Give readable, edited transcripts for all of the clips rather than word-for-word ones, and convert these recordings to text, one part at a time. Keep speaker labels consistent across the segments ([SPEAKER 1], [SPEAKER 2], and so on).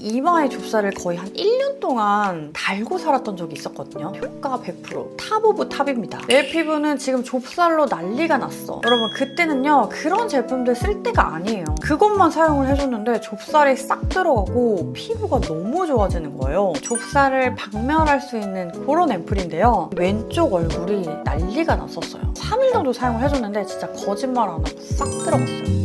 [SPEAKER 1] 이마에 좁쌀을 거의 한 1년 동안 달고 살았던 적이 있었거든요. 효과 100%, 탑 오브 탑입니다. 내 피부는 지금 좁쌀로 난리가 났어. 여러분, 그때는요, 그런 제품들 쓸 때가 아니에요. 그것만 사용을 해줬는데 좁쌀이 싹 들어가고 피부가 너무 좋아지는 거예요. 좁쌀을 박멸할 수 있는 그런 앰플인데요. 왼쪽 얼굴이 난리가 났었어요. 3일 정도 사용을 해줬는데 진짜 거짓말 안 하고 싹 들어갔어요.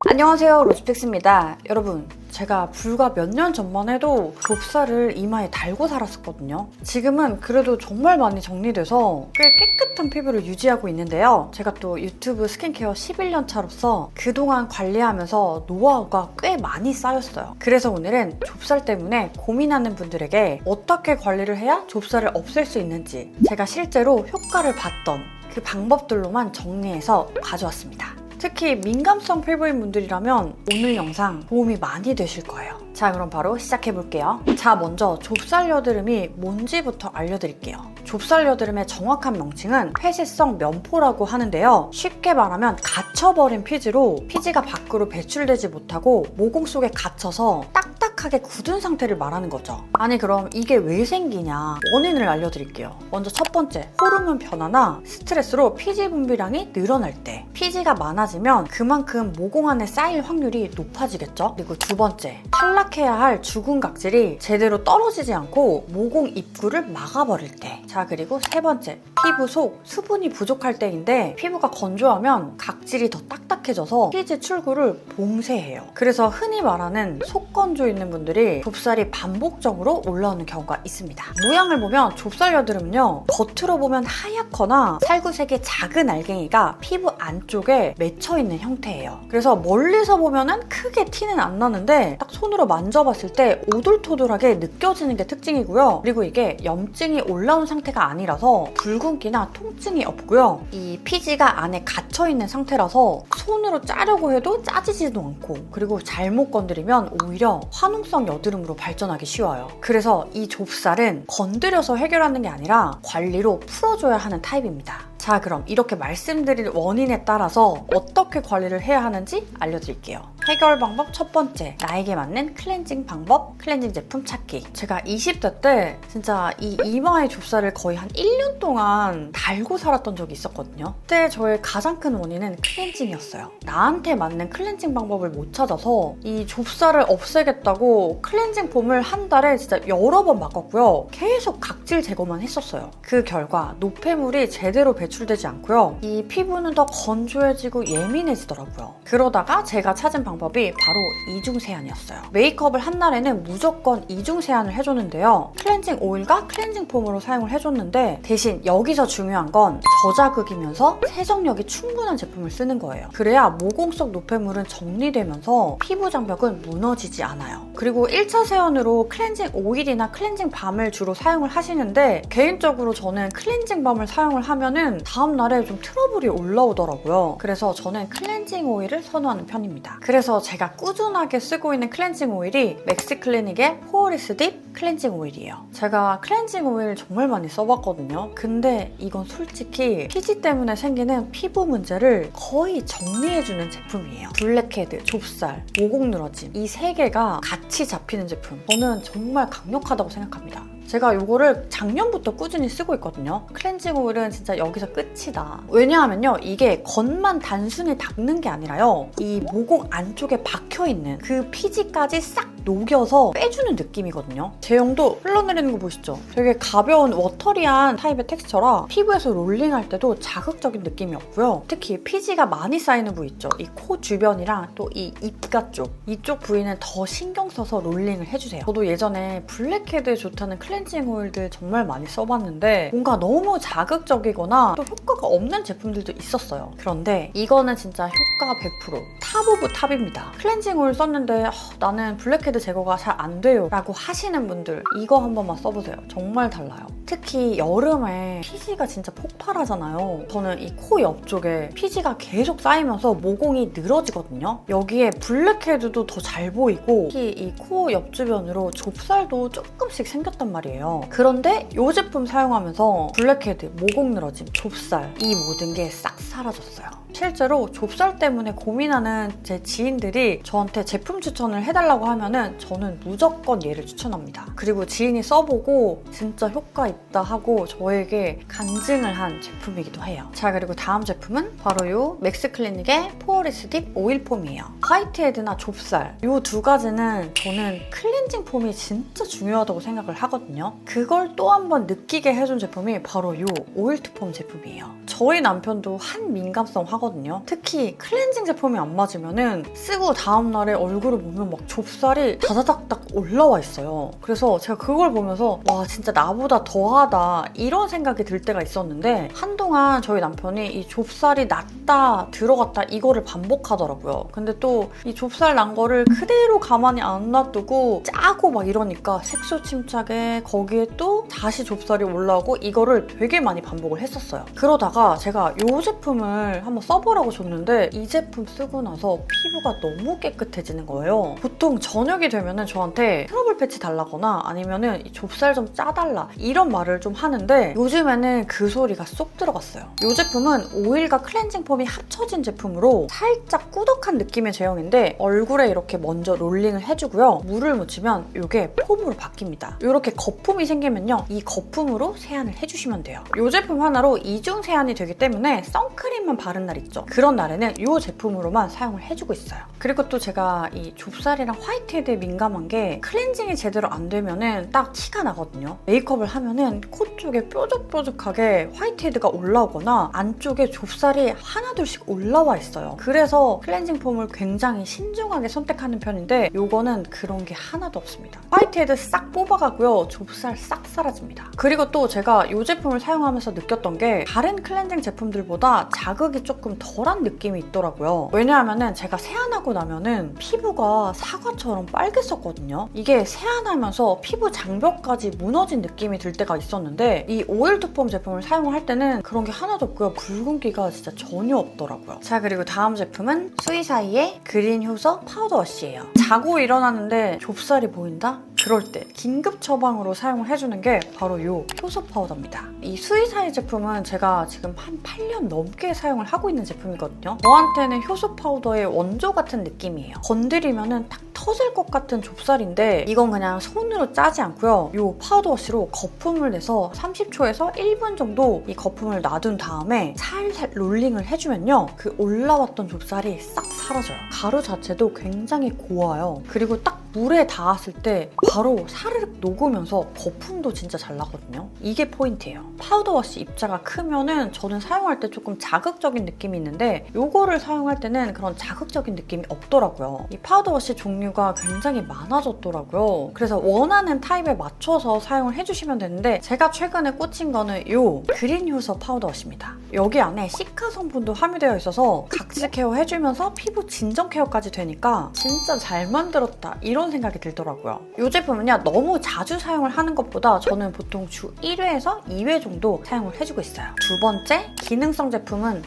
[SPEAKER 1] 안녕하세요, 로즈픽스입니다. 여러분, 제가 불과 몇 년 전만 해도 좁쌀을 이마에 달고 살았었거든요. 지금은 그래도 정말 많이 정리돼서 꽤 깨끗한 피부를 유지하고 있는데요. 제가 또 유튜브 스킨케어 11년 차로서 그동안 관리하면서 노하우가 꽤 많이 쌓였어요. 그래서 오늘은 좁쌀 때문에 고민하는 분들에게 어떻게 관리를 해야 좁쌀을 없앨 수 있는지 제가 실제로 효과를 봤던 그 방법들로만 정리해서 가져왔습니다. 특히 민감성 피부인 분들이라면 오늘 영상 도움이 많이 되실 거예요. 자, 그럼 바로 시작해볼게요. 자, 먼저 좁쌀 여드름이 뭔지부터 알려드릴게요. 좁쌀 여드름의 정확한 명칭은 폐쇄성 면포라고 하는데요. 쉽게 말하면 갇혀버린 피지로 피지가 밖으로 배출되지 못하고 모공 속에 갇혀서 딱딱하게 굳은 상태를 말하는 거죠. 아니, 그럼 이게 왜 생기냐? 원인을 알려드릴게요. 먼저 첫 번째, 호르몬 변화나 스트레스로 피지 분비량이 늘어날 때. 피지가 많아지면 그만큼 모공 안에 쌓일 확률이 높아지겠죠? 그리고 두 번째, 탈락해야 할 죽은 각질이 제대로 떨어지지 않고 모공 입구를 막아버릴 때. 자, 그리고 세 번째, 피부 속 수분이 부족할 때인데 피부가 건조하면 각질이 더 딱딱해져서 피지 출구를 봉쇄해요. 그래서 흔히 말하는 속건조 있는 분들이 좁쌀이 반복적으로 올라오는 경우가 있습니다. 모양을 보면 좁쌀 여드름은요, 겉으로 보면 하얗거나 살구색의 작은 알갱이가 피부 안쪽에 맺혀있는 형태예요. 그래서 멀리서 보면은 크게 티는 안 나는데 딱 손으로 만져봤을 때 오돌토돌하게 느껴지는 게 특징이고요. 그리고 이게 염증이 올라온 상태가 아니라서 붉은기나 통증이 없고요. 이 피지가 안에 갇혀있는 상태라서 손으로 짜려고 해도 짜지지도 않고, 그리고 잘못 건드리면 오히려 화농성 여드름으로 발전하기 쉬워요. 그래서 이 좁쌀은 건드려서 해결하는 게 아니라 관리로 풀어줘야 하는 타입입니다. 자, 그럼 이렇게 말씀드린 원인에 따라서 어떻게 관리를 해야 하는지 알려드릴게요. 해결 방법 첫 번째, 나에게 맞는 클렌징 방법, 클렌징 제품 찾기. 제가 20대 때 진짜 이 이마에 좁쌀을 거의 한 1년 동안 달고 살았던 적이 있었거든요. 그때 저의 가장 큰 원인은 클렌징이었어요. 나한테 맞는 클렌징 방법을 못 찾아서 이 좁쌀을 없애겠다고 클렌징 폼을 한 달에 진짜 여러 번 바꿨고요. 계속 각질 제거만 했었어요. 그 결과 노폐물이 제대로 배출되지 않고요. 이 피부는 더 건조해지고 예민해지더라고요. 그러다가 제가 찾은 방법이 바로 이중 세안이었어요. 메이크업을 한 날에는 무조건 이중 세안을 해줬는데요. 클렌징 오일과 클렌징 폼으로 사용을 해줬는데 대신 여기서 중요한 건 저자극이면서 세정력이 충분한 제품을 쓰는 거예요. 그래야 모공 속 노폐물은 정리되면서 피부 장벽은 무너지지 않아요. 그리고 1차 세안으로 클렌징 오일이나 클렌징 밤을 주로 사용을 하시는데 개인적으로 저는 클렌징 밤을 사용을 하면은 다음날에 좀 트러블이 올라오더라고요. 그래서 저는 클렌징 오일을 선호하는 편입니다. 그래서 제가 꾸준하게 쓰고 있는 클렌징 오일이 맥스클리닉의 포어리스 딥 클렌징 오일이에요. 제가 클렌징 오일 정말 많이 써봤거든요. 근데 이건 솔직히 피지 때문에 생기는 피부 문제를 거의 정리해주는 제품이에요. 블랙헤드, 좁쌀, 모공 늘어짐, 이 세 개가 같이 잡히는 제품. 저는 정말 강력하다고 생각합니다. 제가 이거를 작년부터 꾸준히 쓰고 있거든요. 클렌징 오일은 진짜 여기서 끝이다. 왜냐하면요, 이게 겉만 단순히 닦는 게 아니라요, 이 모공 안쪽에 박혀있는 그 피지까지 싹 녹여서 빼주는 느낌이거든요. 제형도 흘러내리는 거 보시죠? 되게 가벼운 워터리한 타입의 텍스처라 피부에서 롤링할 때도 자극적인 느낌이 없고요. 특히 피지가 많이 쌓이는 부위 있죠? 이 코 주변이랑 또 이 입가 쪽, 이쪽 부위는 더 신경 써서 롤링을 해주세요. 저도 예전에 블랙헤드에 좋다는 클렌징 오일들 정말 많이 써봤는데 뭔가 너무 자극적이거나 또 효과가 없는 제품들도 있었어요. 그런데 이거는 진짜 효과 100%, 탑 오브 탑입니다. 클렌징 오일 썼는데 나는 블랙헤드 제거가 잘 안 돼요 라고 하시는 분들, 이거 한 번만 써보세요. 정말 달라요. 특히 여름에 피지가 진짜 폭발하잖아요. 저는 이 코 옆쪽에 피지가 계속 쌓이면서 모공이 늘어지거든요. 여기에 블랙헤드도 더 잘 보이고 특히 이 코 옆 주변으로 좁쌀도 조금씩 생겼단 말이에요. 그런데 이 제품 사용하면서 블랙헤드, 모공 늘어짐, 좁쌀 이 모든 게 싹 사라졌어요. 실제로 좁쌀 때문에 고민하는 제 지인들이 저한테 제품 추천을 해달라고 하면은 저는 무조건 얘를 추천합니다. 그리고 지인이 써보고 진짜 효과 있다 하고 저에게 간증을 한 제품이기도 해요. 자, 그리고 다음 제품은 바로 이 맥스클리닉의 포어리스 딥 오일 폼이에요. 화이트헤드나 좁쌀 이 두 가지는 저는 클렌징 폼이 진짜 중요하다고 생각을 하거든요. 그걸 또 한 번 느끼게 해준 제품이 바로 이 오일 투 폼 제품이에요. 저희 남편도 한 민감성 하거든요. 특히 클렌징 제품이 안 맞으면은 쓰고 다음날에 얼굴을 보면 막 좁쌀이 다다닥닥 올라와 있어요. 그래서 제가 그걸 보면서 와, 진짜 나보다 더하다 이런 생각이 들 때가 있었는데 한동안 저희 남편이 이 좁쌀이 났다 들어갔다 이거를 반복하더라고요. 근데 또 이 좁쌀 난 거를 그대로 가만히 안 놔두고 짜고 막 이러니까 색소 침착에 거기에 또 다시 좁쌀이 올라오고 이거를 되게 많이 반복을 했었어요. 그러다가 제가 이 제품을 한번 써보라고 줬는데 이 제품 쓰고 나서 피부가 너무 깨끗해지는 거예요. 보통 저녁이 되면은 저한테 트러블 패치 달라거나 아니면은 이 좁쌀 좀 짜달라 이런 말을 좀 하는데 요즘에는 그 소리가 쏙 들어갔어요. 이 제품은 오일과 클렌징 폼이 합쳐진 제품으로 살짝 꾸덕한 느낌의 제형인데 얼굴에 이렇게 먼저 롤링을 해주고요. 물을 묻히면 이게 폼으로 바뀝니다. 이렇게 거품이 생기면요. 이 거품으로 세안을 해주시면 돼요. 이 제품 하나로 이중 세안이 되기 때문에 선크림만 바른 날 있죠. 그런 날에는 이 제품으로만 사용을 해주고 있어요. 그리고 또 제가 이 좁쌀이랑 화이트헤드에 민감한 게 클렌징이 제대로 안 되면은 딱 티가 나거든요. 메이크업을 하면은 코 쪽에 뾰족뾰족하게 화이트헤드가 올라오거나 안쪽에 좁쌀이 하나둘씩 올라와 있어요. 그래서 클렌징 폼을 굉장히 신중하게 선택하는 편인데 이거는 그런 게 하나도 없습니다. 화이트헤드 싹 뽑아가고요. 좁쌀 싹 사라집니다. 그리고 또 제가 이 제품을 사용하면서 느꼈던 게 다른 클렌징 제품들보다 자극이 조금 덜한 느낌이 있더라고요. 왜냐하면은 제가 세안하고 나면은 피부가 사과처럼 빨갰었거든요. 이게 세안하면서 피부 장벽까지 무너진 느낌이 들 때가 있었는데 이 오일 투 폼 제품을 사용할 때는 그런 게 하나도 없고요. 붉은기가 진짜 전혀 없더라고요. 자, 그리고 다음 제품은 수이사이의 그린 효소 파우더 워시예요. 자고 일어났는데 좁쌀이 보인다? 그럴 때 긴급 처방으로 사용을 해주는 게 바로 이 효소 파우더입니다. 이 수이사이 제품은 제가 지금 한 8년 넘게 사용을 하고 있는 제품이거든요. 저한테는 효소 파우더의 원조 같은 느낌이에요. 건드리면은 딱 터질 것 같은 좁쌀인데 이건 그냥 손으로 짜지 않고요. 이 파우더 워시로 거품을 내서 30초에서 1분 정도 이 거품을 놔둔 다음에 살살 롤링을 해주면요. 그 올라왔던 좁쌀이 싹 사라져요. 가루 자체도 굉장히 고와요. 그리고 딱 물에 닿았을 때 바로 사르륵 녹으면서 거품도 진짜 잘 나거든요. 이게 포인트예요. 파우더 워시 입자가 크면은 저는 사용할 때 조금 자극적인 느낌이 있는데 이거를 사용할 때는 그런 자극적인 느낌이 없더라고요. 이 파우더 워시 종류가 굉장히 많아졌더라고요. 그래서 원하는 타입에 맞춰서 사용을 해주시면 되는데 제가 최근에 꽂힌 거는 이 그린 효소 파우더 워시입니다. 여기 안에 시카 성분도 함유되어 있어서 각질 케어 해주면서 피부 진정 케어까지 되니까 진짜 잘 만들었다 이런 생각이 들더라고요. 이 제품은요 너무 자주 사용을 하는 것보다 저는 보통 주 1회에서 2회 정도 사용을 해주고 있어요. 두 번째 기능성 제품은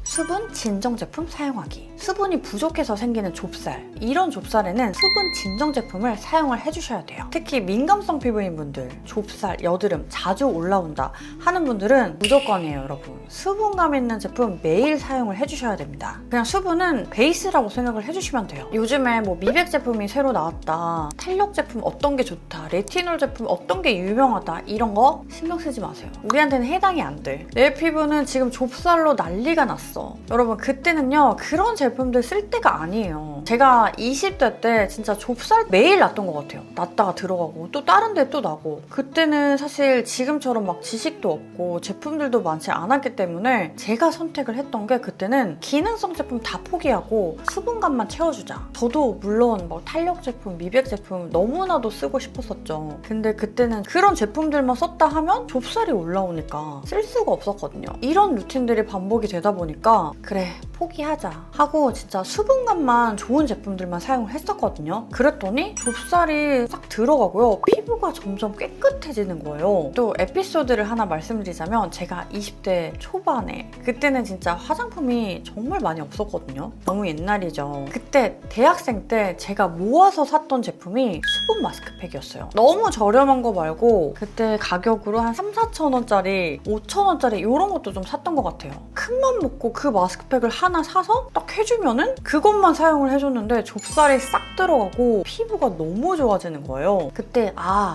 [SPEAKER 1] 수분 진정 제품 사용하기. 수분이 부족해서 생기는 좁쌀. 이런 좁쌀에는 수분 진정 제품을 사용을 해주셔야 돼요. 특히 민감성 피부인 분들, 좁쌀, 여드름 자주 올라온다 하는 분들은 무조건이에요, 여러분. 수분감 있는 제품 매일 사용을 해주셔야 됩니다. 그냥 수분은 베이스라고 생각을 해주시면 돼요. 요즘에 뭐 미백 제품이 새로 나왔다, 탄력 제품 어떤 게 좋다, 레티놀 제품 어떤 게 유명하다 이런 거 신경 쓰지 마세요. 우리한테는 해당이 안 돼. 내 피부는 지금 좁쌀로 난리가 났어. 여러분 그때는요 그런 제품들 쓸 때가 아니에요. 제가 20대 때 진짜 좁쌀 매일 났던 것 같아요. 났다가 들어가고 또 다른 데 또 나고. 그때는 사실 지금처럼 막 지식도 없고 제품들도 많지 않았기 때문에 제가 선택을 했던 게 그때는 기능성 제품 다 포기하고 수분감만 채워주자. 저도 물론 뭐 탄력 제품, 미백 제품 너무나도 쓰고 싶었었죠. 근데 그때는 그런 제품들만 썼다 하면 좁쌀이 올라오니까 쓸 수가 없었거든요. 이런 루틴들이 반복이 되다 보니까 그래 포기하자 하고 진짜 수분감만 좋은 좋은 제품들만 사용을 했었거든요. 그랬더니 좁쌀이 싹 들어가고요. 피부가 점점 깨끗해지는 거예요. 또 에피소드를 하나 말씀드리자면 제가 20대 초반에 그때는 진짜 화장품이 정말 많이 없었거든요. 너무 옛날이죠. 그때 대학생 때 제가 모아서 샀던 제품이 수분 마스크팩이었어요. 너무 저렴한 거 말고 그때 가격으로 한 3,4천 원짜리, 5천 원짜리 이런 것도 좀 샀던 것 같아요. 큰맘 먹고 그 마스크팩을 하나 사서 딱 해주면은 그것만 사용을 해줬는데 좁쌀이 싹 들어가고 피부가 너무 좋아지는 거예요. 그때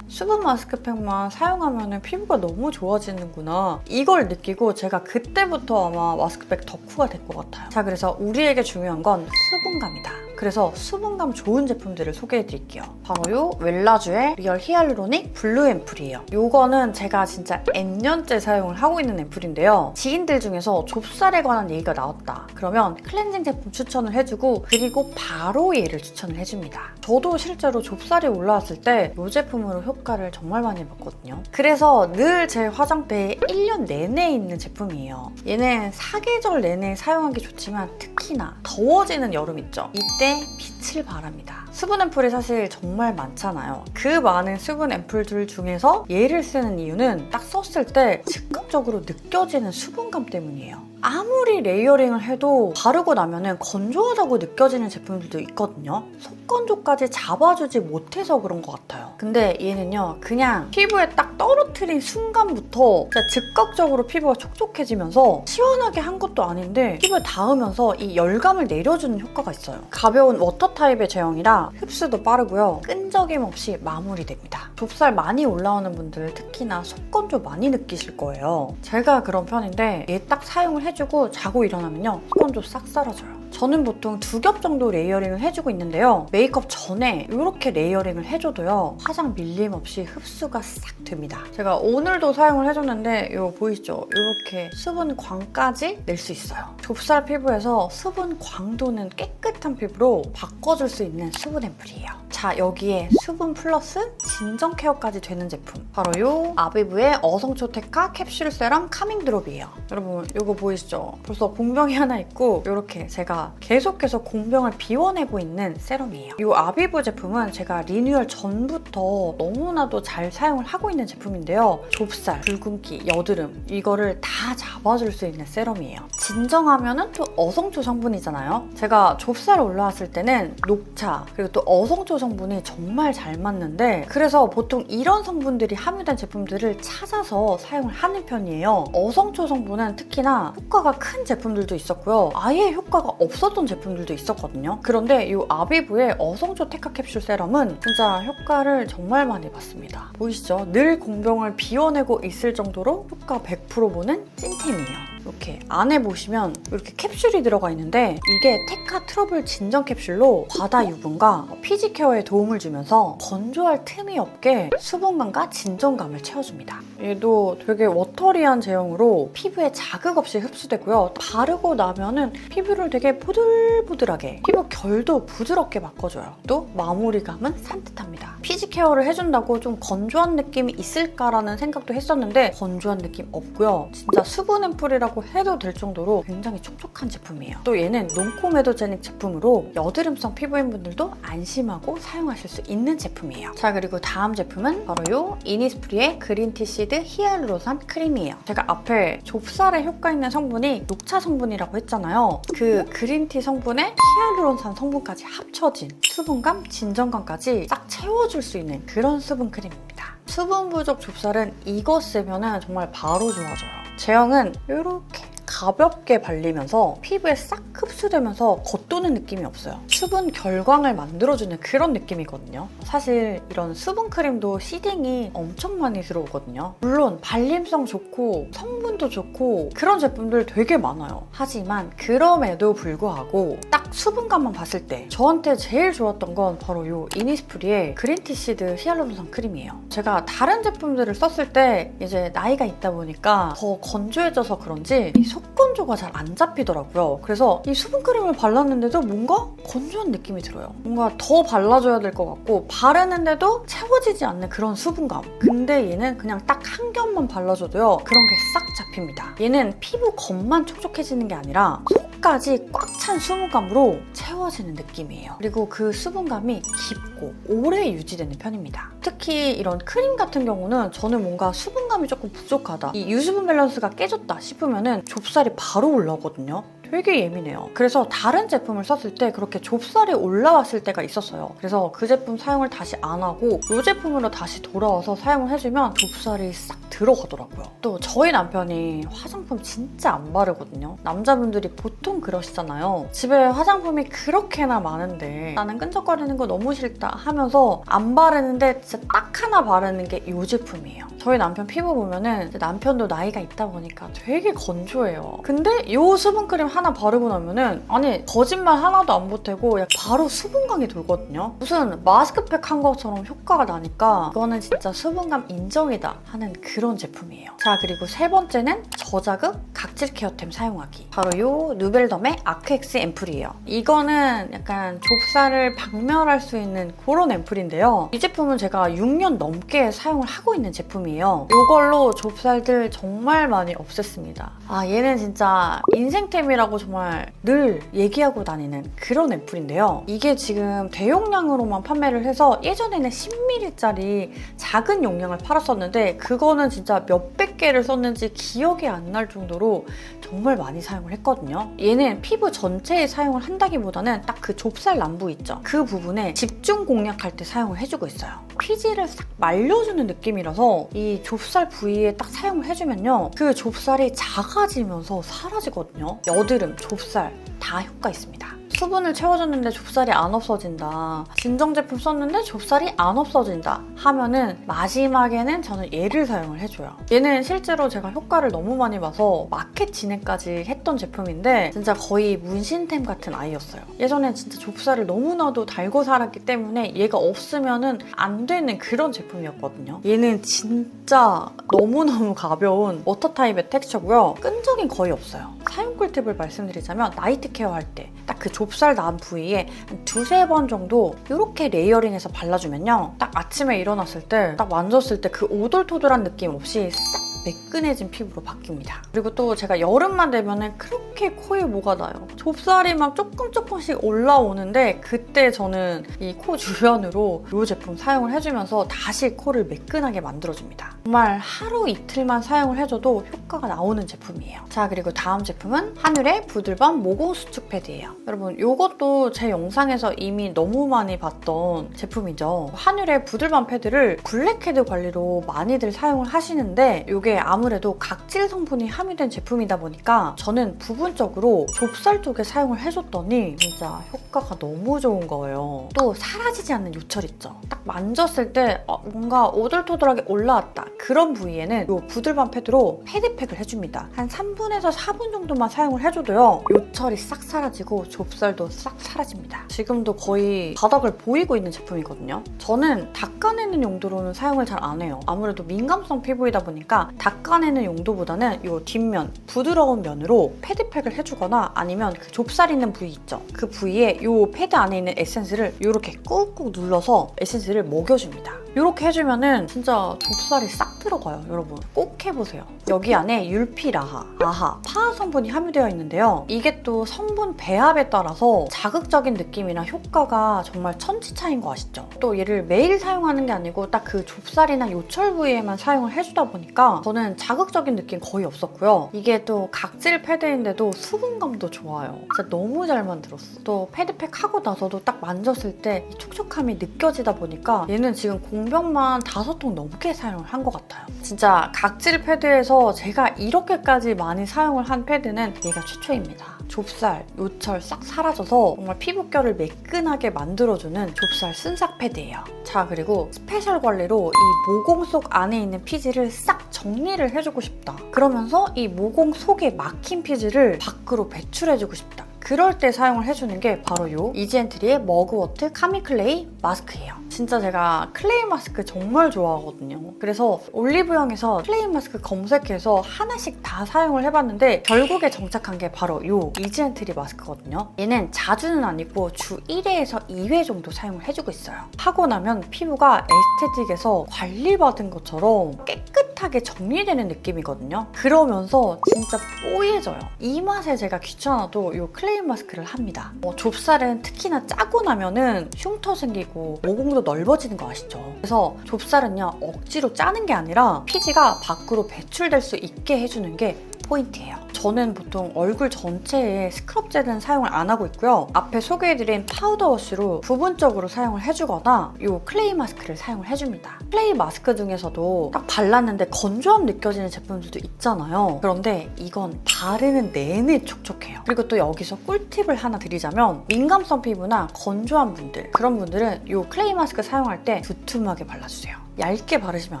[SPEAKER 1] 수분 마스크팩만 사용하면 피부가 너무 좋아지는구나 이걸 느끼고 제가 그때부터 아마 마스크팩 덕후가 될 것 같아요. 자, 그래서 우리에게 중요한 건 수분감이다. 그래서 수분감 좋은 제품들을 소개해드릴게요. 바로 요 웰라쥬의 리얼 히알루로닉 블루 앰플이에요. 요거는 제가 진짜 N년째 사용을 하고 있는 앰플인데요. 지인들 중에서 좁쌀에 관한 얘기가 나왔다. 그러면 클렌징 제품 추천을 해주고 그리고 바로 얘를 추천을 해줍니다. 저도 실제로 좁쌀이 올라왔을 때 이 제품으로 효과를 정말 많이 봤거든요. 그래서 늘 제 화장대에 1년 내내 있는 제품이에요. 얘는 사계절 내내 사용하기 좋지만 특히나 더워지는 여름 있죠? 이때 빛을 발합니다. 수분 앰플이 사실 정말 많잖아요. 그 많은 수분 앰플들 중에서 얘를 쓰는 이유는 딱 썼을 때 즉각적으로 느껴지는 수분감 때문이에요. 아무리 레이어링을 해도 바르고 나면은 건조하다고 느껴지는 제품들도 있거든요. 속건조까지 잡아주지 못해서 그런 것 같아요. 근데 얘는요, 그냥 피부에 딱 떨어뜨린 순간부터 진짜 즉각적으로 피부가 촉촉해지면서 시원하게 한 것도 아닌데 피부에 닿으면서 이 열감을 내려주는 효과가 있어요. 가벼운 워터 타입의 제형이라 흡수도 빠르고요. 끈적임 없이 마무리됩니다. 좁쌀 많이 올라오는 분들 특히나 속건조 많이 느끼실 거예요. 제가 그런 편인데 얘 딱 사용을 해주고 자고 일어나면요, 속건조 싹 사라져요. 저는 보통 2겹 정도 레이어링을 해주고 있는데요. 메이크업 전에 이렇게 레이어링을 해줘도요, 화장 밀림 없이 흡수가 싹 됩니다. 제가 오늘도 사용을 해줬는데 이거 보이시죠? 이렇게 수분 광까지 낼 수 있어요. 좁쌀 피부에서 수분 광도는 깨끗한 피부로 바꿔줄 수 있는 수분 앰플이에요. 자, 여기에 수분 플러스 진정 케어까지 되는 제품, 바로 이 아비브의 어성초 테카 캡슐 세럼 카밍 드롭이에요. 여러분 이거 보이시죠? 벌써 공병이 하나 있고 이렇게 제가 계속해서 공병을 비워내고 있는 세럼이에요. 이 아비브 제품은 제가 리뉴얼 전부터 너무나도 잘 사용을 하고 있는 제품인데요. 좁쌀, 붉은기, 여드름 이거를 다 잡아줄 수 있는 세럼이에요. 진정하면은 또 어성초 성분이잖아요. 제가 좁쌀 올라왔을 때는 녹차 그리고 또 어성초 성분이 정말 잘 맞는데, 그래서 보통 이런 성분들이 함유된 제품들을 찾아서 사용을 하는 편이에요. 어성초 성분은 특히나 효과가 큰 제품들도 있었고요. 아예 효과가 없었던 제품들도 있었거든요. 그런데 이 아비브의 어성초 테카 캡슐 세럼은 진짜 효과를 정말 많이 봤습니다. 보이시죠? 늘 공병을 비워내고 있을 정도로 효과 100% 보는 찐템이에요. 이렇게 안에 보시면 이렇게 캡슐이 들어가 있는데 이게 테카 트러블 진정 캡슐로 과다 유분과 피지 케어에 도움을 주면서 건조할 틈이 없게 수분감과 진정감을 채워줍니다. 얘도 되게 워터리한 제형으로 피부에 자극 없이 흡수되고요. 바르고 나면은 피부를 되게 보들보들하게, 피부 결도 부드럽게 바꿔줘요. 또 마무리감은 산뜻합니다. 피지 케어를 해준다고 좀 건조한 느낌이 있을까라는 생각도 했었는데 건조한 느낌 없고요. 진짜 수분 앰플이라고 해도 될 정도로 굉장히 촉촉한 제품이에요. 또 얘는 논코메도제닉 제품으로 여드름성 피부인 분들도 안심하고 사용하실 수 있는 제품이에요. 자, 그리고 다음 제품은 바로 이 이니스프리의 그린티 시드 히알루론산 크림이에요. 제가 앞에 좁쌀에 효과 있는 성분이 녹차 성분이라고 했잖아요. 그 그린티 성분에 히알루론산 성분까지 합쳐진 수분감, 진정감까지 싹 채워줄 수 있는 그런 수분 크림입니다. 수분 부족 좁쌀은 이거 쓰면 정말 바로 좋아져요. 제형은 이렇게 가볍게 발리면서 피부에 싹 흡수되면서 겉도는 느낌이 없어요. 수분 결광을 만들어주는 그런 느낌이거든요. 사실 이런 수분 크림도 시딩이 엄청 많이 들어오거든요. 물론 발림성 좋고 성분도 좋고 그런 제품들 되게 많아요. 하지만 그럼에도 불구하고 딱 수분감만 봤을 때 저한테 제일 좋았던 건 바로 이 이니스프리의 그린티 시드 히알루론산 크림이에요. 제가 다른 제품들을 썼을 때 이제 나이가 있다 보니까 더 건조해져서 그런지 이 속건조가 잘 안 잡히더라고요. 그래서 이 수분크림을 발랐는데도 뭔가 건조한 느낌이 들어요. 뭔가 더 발라줘야 될 것 같고 바르는데도 채워지지 않는 그런 수분감. 근데 얘는 그냥 딱 한 겹만 발라줘도요, 그런 게 싹 잡힙니다. 얘는 피부 겉만 촉촉해지는 게 아니라 끝까지 꽉 찬 수분감으로 채워지는 느낌이에요. 그리고 그 수분감이 깊고 오래 유지되는 편입니다. 특히 이런 크림 같은 경우는 저는 뭔가 수분감이 조금 부족하다, 이 유수분 밸런스가 깨졌다 싶으면은 좁쌀이 바로 올라오거든요. 되게 예민해요. 그래서 다른 제품을 썼을 때 그렇게 좁쌀이 올라왔을 때가 있었어요. 그래서 그 제품 사용을 다시 안 하고 이 제품으로 다시 돌아와서 사용을 해주면 좁쌀이 싹 들어가더라고요. 또 저희 남편이 화장품 진짜 안 바르거든요. 남자분들이 보통 그러시잖아요. 집에 화장품이 그렇게나 많은데 나는 끈적거리는 거 너무 싫다 하면서 안 바르는데 진짜 딱 하나 바르는 게 이 제품이에요. 저희 남편 피부 보면은 남편도 나이가 있다 보니까 되게 건조해요. 근데 이 수분크림 하나 바르고 나면은 아니 거짓말 하나도 안 보태고 바로 수분감이 돌거든요. 무슨 마스크팩 한 것처럼 효과가 나니까 이거는 진짜 수분감 인정이다 하는 그런 제품이에요. 자, 그리고 세 번째는 저자극 각질 케어템 사용하기. 바로 이 누벨덤의 아크엑스 앰플이에요. 이거는 약간 좁쌀을 박멸할 수 있는 그런 앰플인데요. 이 제품은 제가 6년 넘게 사용을 하고 있는 제품이에요. 이걸로 좁쌀들 정말 많이 없앴습니다. 아, 얘는 진짜 인생템이라고 정말 늘 얘기하고 다니는 그런 앰플인데요. 이게 지금 대용량으로만 판매를 해서 예전에는 10ml짜리 작은 용량을 팔았었는데 그거는 진짜 몇백 개를 썼는지 기억이 안 날 정도로 정말 많이 사용을 했거든요. 얘는 피부 전체에 사용을 한다기보다는 딱 그 좁쌀 남부 있죠? 그 부분에 집중 공략할 때 사용을 해주고 있어요. 피지를 싹 말려주는 느낌이라서 이 좁쌀 부위에 딱 사용을 해주면요, 그 좁쌀이 작아지면서 사라지거든요. 여드름, 좁쌀 다 효과 있습니다. 수분을 채워줬는데 좁쌀이 안 없어진다, 진정 제품 썼는데 좁쌀이 안 없어진다 하면은 마지막에는 저는 얘를 사용을 해줘요. 얘는 실제로 제가 효과를 너무 많이 봐서 마켓 진행까지 했던 제품인데 진짜 거의 문신템 같은 아이였어요. 예전엔 진짜 좁쌀을 너무나도 달고 살았기 때문에 얘가 없으면은 안 되는 그런 제품이었거든요. 얘는 진짜 너무너무 가벼운 워터 타입의 텍스처고요. 끈적임 거의 없어요. 사용 꿀팁을 말씀드리자면 나이트 케어 할 때 딱 그 좁쌀 난 부위에 한 2-3번 정도 이렇게 레이어링해서 발라주면요, 딱 아침에 일어났을 때 딱 만졌을 때 그 오돌토돌한 느낌 없이 싹 매끈해진 피부로 바뀝니다. 그리고 또 제가 여름만 되면은 그렇게 코에 뭐가 나요. 좁쌀이 막 조금씩 올라오는데 그때 저는 이 코 주변으로 이 제품 사용을 해주면서 다시 코를 매끈하게 만들어줍니다. 정말 하루 이틀만 사용을 해줘도 효과가 나오는 제품이에요. 자, 그리고 다음 제품은 하늘의 부들밤 모공 수축 패드예요. 여러분, 이것도 제 영상에서 이미 너무 많이 봤던 제품이죠. 하늘의 부들밤 패드를 블랙헤드 관리로 많이들 사용을 하시는데 이게 아무래도 각질 성분이 함유된 제품이다 보니까 저는 부분적으로 좁쌀 쪽에 사용을 해줬더니 진짜 효과가 너무 좋은 거예요. 또 사라지지 않는 요철 있죠? 딱 만졌을 때 뭔가 오돌토돌하게 올라왔다, 그런 부위에는 이 부들밤 패드로 패드팩을 해줍니다. 한 3분에서 4분 정도만 사용을 해줘도요, 요철이 싹 사라지고 좁쌀도 싹 사라집니다. 지금도 거의 바닥을 보이고 있는 제품이거든요. 저는 닦아내는 용도로는 사용을 잘 안 해요. 아무래도 민감성 피부이다 보니까 닦아내는 용도보다는 이 뒷면, 부드러운 면으로 패드팩을 해주거나 아니면 그 좁쌀 있는 부위 있죠? 그 부위에 이 패드 안에 있는 에센스를 이렇게 꾹꾹 눌러서 에센스를 먹여줍니다. 이렇게 해주면은 진짜 좁쌀이 싹 들어가요. 여러분 꼭 해보세요. 여기 안에 율피라하, 아하, 파하 성분이 함유되어 있는데요. 이게 또 성분 배합에 따라서 자극적인 느낌이나 효과가 정말 천지차이인 거 아시죠? 또 얘를 매일 사용하는 게 아니고 딱 그 좁쌀이나 요철 부위에만 사용을 해주다 보니까 저는 자극적인 느낌 거의 없었고요. 이게 또 각질 패드인데도 수분감도 좋아요. 진짜 너무 잘 만들었어. 또 패드팩 하고 나서도 딱 만졌을 때 이 촉촉함이 느껴지다 보니까 얘는 지금 공병만 5통 넘게 사용을 한 것 같아요. 진짜 각질 패드에서 제가 이렇게까지 많이 사용을 한 패드는 얘가 최초입니다. 좁쌀, 요철 싹 사라져서 정말 피부결을 매끈하게 만들어주는 좁쌀 쓴삭 패드예요. 자, 그리고 스페셜 관리로 이 모공 속 안에 있는 피지를 싹 정리를 해주고 싶다. 그러면서 이 모공 속에 막힌 피지를 밖으로 배출해주고 싶다. 그럴 때 사용을 해주는 게 바로 이 이지엔트리의 머그워트 카미클레이 마스크예요. 진짜 제가 클레이 마스크 정말 좋아하거든요. 그래서 올리브영에서 클레이 마스크 검색해서 하나씩 다 사용을 해봤는데 결국에 정착한 게 바로 이 이지엔트리 마스크거든요. 얘는 자주는 아니고 주 1회에서 2회 정도 사용을 해주고 있어요. 하고 나면 피부가 에스테틱에서 관리받은 것처럼 깨끗한 깨끗하게 정리되는 느낌이거든요. 그러면서 진짜 뽀얘져요. 이 맛에 제가 귀찮아도 이 클레이 마스크를 합니다. 좁쌀은 특히나 짜고 나면은 흉터 생기고 모공도 넓어지는 거 아시죠? 그래서 좁쌀은요, 억지로 짜는 게 아니라 피지가 밖으로 배출될 수 있게 해주는 게 포인트예요. 저는 보통 얼굴 전체에 스크럽 젤은 사용을 안 하고 있고요. 앞에 소개해드린 파우더 워시로 부분적으로 사용을 해주거나 이 클레이 마스크를 사용을 해줍니다. 클레이 마스크 중에서도 딱 발랐는데 건조함 느껴지는 제품들도 있잖아요. 그런데 이건 바르는 내내 촉촉해요. 그리고 또 여기서 꿀팁을 하나 드리자면 민감성 피부나 건조한 분들, 그런 분들은 이 클레이 마스크 사용할 때 두툼하게 발라주세요. 얇게 바르시면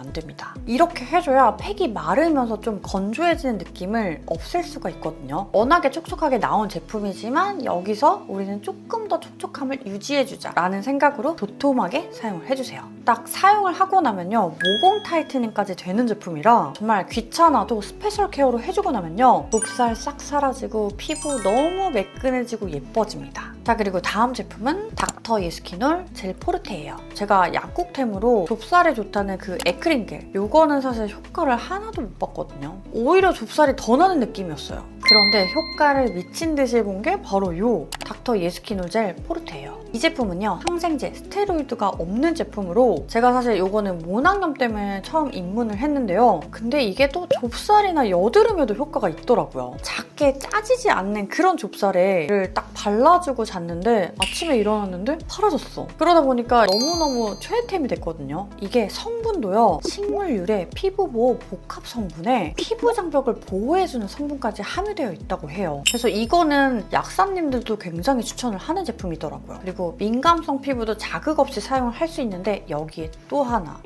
[SPEAKER 1] 안 됩니다. 이렇게 해줘야 팩이 마르면서 좀 건조해지는 느낌을 없앨 수가 있거든요. 워낙에 촉촉하게 나온 제품이지만 여기서 우리는 조금 더 촉촉함을 유지해주자 라는 생각으로 도톰하게 사용을 해주세요. 딱 사용을 하고 나면요, 모공 타이트닝까지 되는 제품이라 정말 귀찮아도 스페셜 케어로 해주고 나면요, 좁쌀 싹 사라지고 피부 너무 매끈해지고 예뻐집니다. 자, 그리고 다음 제품은 닥터 예스키놀 젤 포르테예요. 제가 약국템으로 좁쌀에 좋다는 그 에크린겔, 요거는 사실 효과를 하나도 못 봤거든요. 오히려 좁쌀이 더 나는 느낌이었어요. 그런데 효과를 미친 듯이 본 게 바로 요 닥터 예스키놀 젤 포르테예요. 이 제품은요, 항생제, 스테로이드가 없는 제품으로 제가 사실 요거는 모낭염 때문에 처음 입문을 했는데요. 근데 이게 또 좁쌀이나 여드름에도 효과가 있더라고요. 작게 짜지지 않는 그런 좁쌀에를 딱 발라주고 잤는데 아침에 일어났는데 사라졌어. 그러다 보니까 너무너무 최애템이 됐거든요. 이게 성분도요, 식물 유래 피부 보호 복합 성분에 피부 장벽을 보호해주는 성분까지 함유되어 있다고 해요. 그래서 이거는 약사님들도 굉장히 추천을 하는 제품이더라고요. 그리고 민감성 피부도 자극 없이 사용을 할 수 있는데 여기에 또 하나,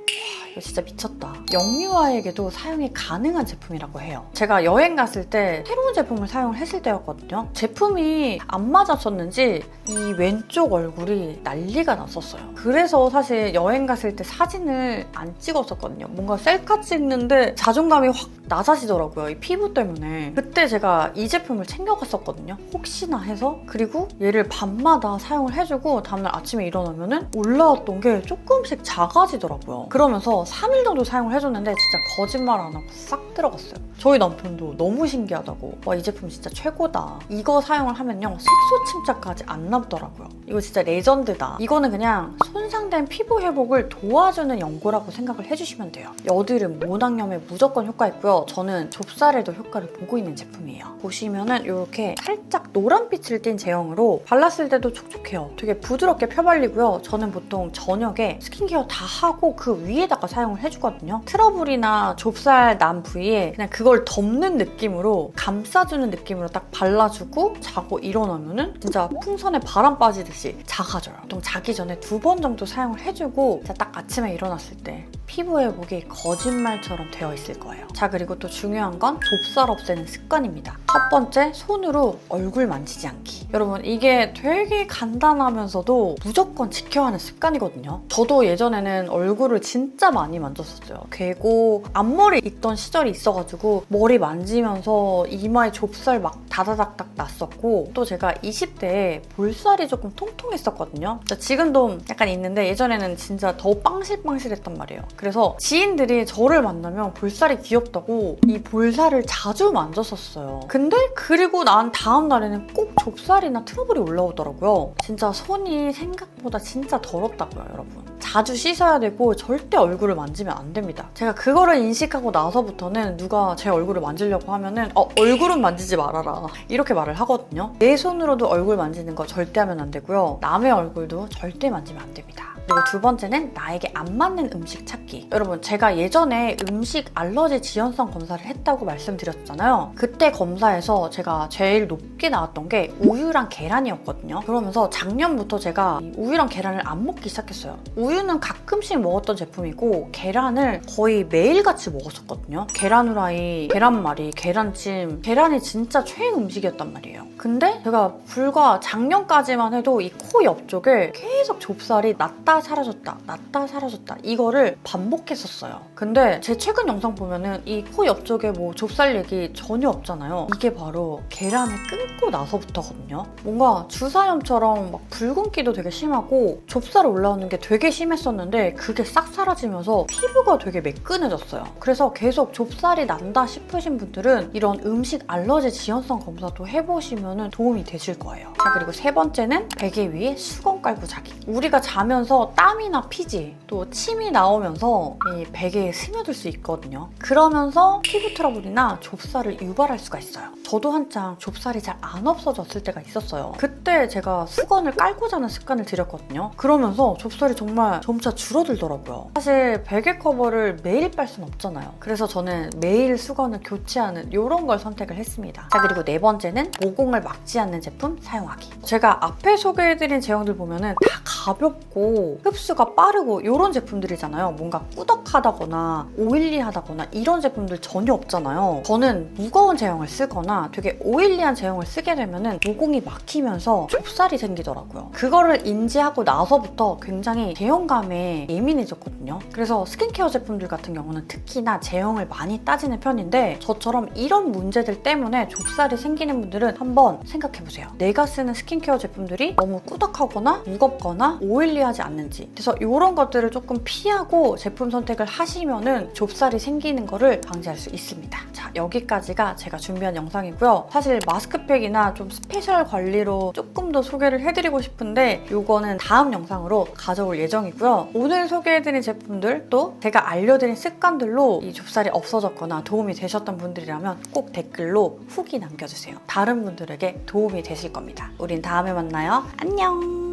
[SPEAKER 1] 이거 진짜 미쳤다. 영유아에게도 사용이 가능한 제품이라고 해요. 제가 여행 갔을 때 새로운 제품을 사용을 했을 때였거든요. 제품이 안 맞았었는지 이 왼쪽 얼굴이 난리가 났었어요. 그래서 사실 여행 갔을 때 사진을 안 찍었었거든요. 뭔가 셀카 찍는데 자존감이 확 낮아지더라고요. 이 피부 때문에. 그때 제가 이 제품을 챙겨갔었거든요. 혹시나 해서. 그리고 얘를 밤마다 사용을 해주고 다음날 아침에 일어나면은 올라왔던 게 조금씩 작아지더라고요. 그러면서 3일 정도 사용을 해줬는데 진짜 거짓말 안 하고 싹 들어갔어요. 저희 남편도 너무 신기하다고, 와, 이 제품 진짜 최고다. 이거 사용을 하면요, 색소 침착까지 안 남더라고요. 이거 진짜 레전드다. 이거는 그냥 손상된 피부 회복을 도와주는 연고라고 생각을 해주시면 돼요. 여드름, 모낭염에 무조건 효과 있고요. 저는 좁쌀에도 효과를 보고 있는 제품이에요. 보시면은 이렇게 살짝 노란빛을 띤 제형으로 발랐을 때도 촉촉해요. 되게 부드럽게 펴발리고요. 저는 보통 저녁에 스킨케어 다 하고 그 위에다가 사용을 해주거든요. 트러블이나 좁쌀 난 부위에 그냥 그걸 덮는 느낌으로, 감싸주는 느낌으로 딱 발라주고 자고 일어나면은 진짜 풍선에 바람 빠지듯이 작아져요. 보통 자기 전에 2번 정도 사용을 해주고 딱 아침에 일어났을 때 피부 회복이 거짓말처럼 되어 있을 거예요. 자, 그리고 또 중요한 건 좁쌀 없애는 습관입니다. 첫 번째, 손으로 얼굴 만지지 않기. 여러분, 이게 되게 간단하면서도 무조건 지켜야 하는 습관이거든요. 저도 예전에는 얼굴을 진짜 많이 만졌었어요. 괴고 앞머리 있던 시절이 있어가지고 머리 만지면서 이마에 좁쌀 막 다다닥닥 났었고, 또 제가 20대에 볼살이 조금 통통했었거든요. 지금도 약간 있는데 예전에는 진짜 더 빵실빵실했단 말이에요. 그래서 지인들이 저를 만나면 볼살이 귀엽다고 이 볼살을 자주 만졌었어요. 근데 그리고 난 다음 날에는 꼭 좁쌀이나 트러블이 올라오더라고요. 진짜 손이 생각보다 진짜 더럽다고요, 여러분. 자주 씻어야 되고 절대 얼굴을 만지면 안 됩니다. 제가 그거를 인식하고 나서부터는 누가 제 얼굴을 만지려고 하면은 얼굴은 만지지 말아라, 이렇게 말을 하거든요. 내 손으로도 얼굴 만지는 거 절대 하면 안 되고요. 남의 얼굴도 절대 만지면 안 됩니다. 그리고 두 번째는 나에게 안 맞는 음식 찾기. 여러분, 제가 예전에 음식 알러지 지연성 검사를 했다고 말씀드렸잖아요. 그때 검사에서 제가 제일 높게 나왔던 게 우유랑 계란이었거든요. 그러면서 작년부터 제가 우유랑 계란을 안 먹기 시작했어요. 우유는 가끔씩 먹었던 제품이고 계란을 거의 매일같이 먹었었거든요. 계란 후라이, 계란말이, 계란찜, 계란이 진짜 최애 음식이었단 말이에요. 근데 제가 불과 작년까지만 해도 이 코 옆쪽에 계속 좁쌀이 났다 났다 사라졌다 났다 사라졌다 이거를 반복했었어요. 근데 제 최근 영상 보면은 이 코 옆쪽에 뭐 좁쌀 얘기 전혀 없잖아요. 이게 바로 계란을 끊고 나서부터거든요. 뭔가 주사염처럼 막 붉은기도 되게 심하고 좁쌀 올라오는 게 되게 심했었는데 그게 싹 사라지면서 피부가 되게 매끈해졌어요. 그래서 계속 좁쌀이 난다 싶으신 분들은 이런 음식 알러지 지연성 검사도 해보시면 도움이 되실 거예요. 자, 그리고 세 번째는 베개 위에 수건 깔고 자기. 우리가 자면서 땀이나 피지 또 침이 나오면서 이 베개에 스며들 수 있거든요. 그러면서 피부 트러블이나 좁쌀을 유발할 수가 있어요. 저도 한창 좁쌀이 잘 안 없어졌을 때가 있었어요. 그때 제가 수건을 깔고 자는 습관을 들였거든요. 그러면서 좁쌀이 정말 점차 줄어들더라고요. 사실 베개 커버를 매일 빨 순 없잖아요. 그래서 저는 매일 수건을 교체하는 이런 걸 선택을 했습니다. 자, 그리고 네 번째는 모공을 막지 않는 제품 사용하기. 제가 앞에 소개해드린 제형들 보면은 다 가볍고 흡수가 빠르고 이런 제품들이잖아요. 뭔가 꾸덕하다거나 오일리하다거나 이런 제품들 전혀 없잖아요. 저는 무거운 제형을 쓰거나 되게 오일리한 제형을 쓰게 되면은 모공이 막히면서 좁쌀이 생기더라고요. 그거를 인지하고 나서부터 굉장히 제형감에 예민해졌거든요. 그래서 스킨케어 제품들 같은 경우는 특히나 제형을 많이 따지는 편인데 저처럼 이런 문제들 때문에 좁쌀이 생기는 분들은 한번 생각해보세요. 내가 쓰는 스킨케어 제품들이 너무 꾸덕하거나 무겁거나 오일리하지 않는지. 그래서 이런 것들을 조금 피하고 제품 선택을 하시면은 좁쌀이 생기는 거를 방지할 수 있습니다. 자, 여기까지가 제가 준비한 영상이고요. 사실 마스크팩이나 좀 스페셜 관리로 조금 더 소개를 해드리고 싶은데 이거는 다음 영상으로 가져올 예정이고요. 오늘 소개해드린 제품들 또 제가 알려드린 습관들로 이 좁쌀이 없어졌거나 도움이 되셨던 분들이라면 꼭 댓글로 후기 남겨주세요. 다른 분들에게 도움이 되실 겁니다. 우린 다음에 만나요. 안녕!